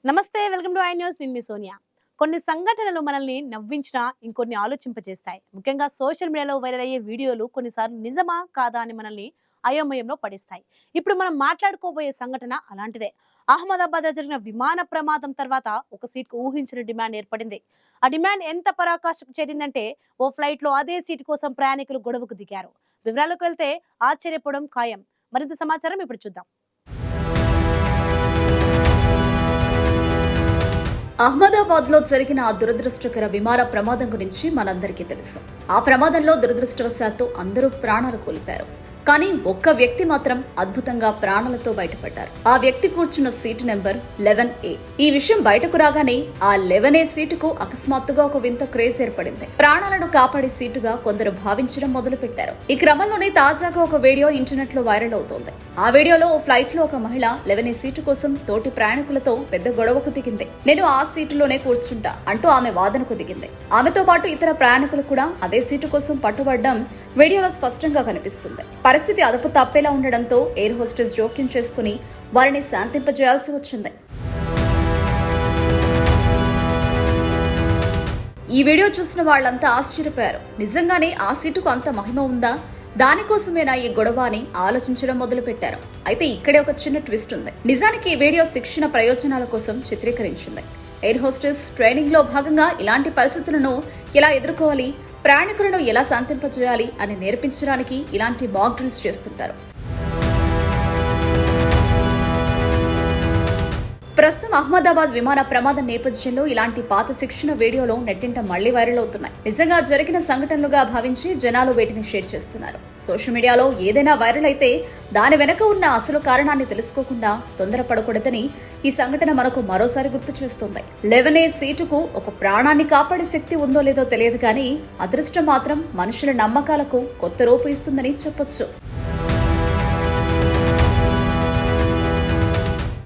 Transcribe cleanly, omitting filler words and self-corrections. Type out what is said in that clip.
నమస్తే, welcome to I news. నేను మీ సోనియా. కొన్ని సంఘటనలు మనల్ని నవ్వించినా ఇంకొన్ని ఆలోచింపజేస్తాయి. ముఖ్యంగా సోషల్ మీడియాలో వైరల్ అయ్యే వీడియోలు కొన్నిసార్లు నిజమా కాదా అని మనల్ని అయోమయంలో పడిస్తాయి. ఇప్పుడు మనం మాట్లాడుకోబోయే సంఘటన అలాంటిదే. అహ్మదాబాద్ లో జరిగిన విమాన ప్రమాదం తర్వాత ఒక సీట్ కు ఊహించిన డిమాండ్ ఏర్పడింది. ఆ డిమాండ్ ఎంత పరాకాష్ఠకు చేరిందంటే ఓ ఫ్లైట్ లో అదే సీటు కోసం ప్రయాణికులు గొడవకు దిగారు. వివరాలకు వెళ్తే ఆశ్చర్యపోవడం ఖాయం. మరింత సమాచారం ఇప్పుడు చూద్దాం. అహ్మదాబాద్ లో జరిగిన ఆ దురదృష్టకర విమాన ప్రమాదం గురించి మనందరికీ తెలుసు. ఆ ప్రమాదంలో దురదృష్టవశాత్తు అందరూ ప్రాణాలు కోల్పోయారు. కానీ ఒక్క వ్యక్తి మాత్రం అద్భుతంగా ప్రాణాలతో బయటపడ్డారు. ఆ వ్యక్తి కూర్చున్న సీటు నెంబర్ 11A. ఈ విషయం బయటకు రాగానే ఆ 11A సీటుకు అకస్మాత్తుగా ఒక వింత క్రేజ్ ఏర్పడింది. ప్రాణాలను కాపాడే సీటుగా కొందరు భావించడం మొదలుపెట్టారు. ఈ క్రమంలోనే తాజాగా ఒక వీడియో ఇంటర్నెట్ లో వైరల్ అవుతోంది. ఆ వీడియోలో ఓ ఫ్లైట్ లో ఒక మహిళ 11A సీటు కోసం తోటి ప్రయాణికులతో పెద్ద గొడవకు దిగింది. నేను ఆ సీటులోనే కూర్చుంటా అంటూ ఆమె వాదనకు దిగింది. ఆమెతో పాటు ఇతర ప్రయాణికులు కూడా అదే సీటు కోసం పట్టుబడ్డం వీడియోలో స్పష్టంగా కనిపిస్తుంది. పరిస్థితి అదుపు తప్పేలా ఉండడంతో ఎయిర్ హోస్టెస్ జోక్యం చేసుకుని వారిని శాంతింపజేయాల్సి వచ్చింది. ఈ వీడియో చూసిన వాళ్లంతా ఆశ్చర్యపోయారు. నిజంగానే ఆ సీటుకు అంత మహిమ ఉందా? దానికోసమేనా ఈ గొడవ అని ఆలోచించడం మొదలుపెట్టారు. అయితే ఇక్కడే ఒక చిన్న ట్విస్ట్ ఉంది. నిజానికి ఈ వీడియో శిక్షణ ప్రయోజనాల కోసం చిత్రీకరించింది. ఎయిర్ హోస్టెస్ ట్రైనింగ్ లో భాగంగా ఇలాంటి పరిస్థితులను ఎలా ఎదుర్కోవాలి, ప్రయాణికులను ఎలా శాంతింపజేయాలి అని నేర్పించడానికి ఇలాంటి మాక్ డ్రిల్స్ చేస్తుంటారు. ప్రస్తుతం అహ్మదాబాద్ విమాన ప్రమాదం నేపథ్యంలో ఇలాంటి పాత శిక్షణ వీడియోలు నెట్టింట మళ్లీ వైరల్ అవుతున్నాయి. నిజంగా జరిగిన సంఘటనలుగా భావించి జనాలు వీటిని షేర్ చేస్తున్నారు. సోషల్ మీడియాలో ఏదైనా వైరల్ అయితే దాని వెనక ఉన్న అసలు కారణాన్ని తెలుసుకోకుండా తొందరపడకూడదని ఈ సంఘటన మనకు మరోసారి గుర్తు చేస్తుంది. 11A సీటుకు ఒక ప్రాణాన్ని కాపాడే శక్తి ఉందో లేదో తెలియదు కానీ అదృష్టం మాత్రం మనుషుల నమ్మకాలకు కొత్త రూపు ఇస్తుందని చెప్పొచ్చు.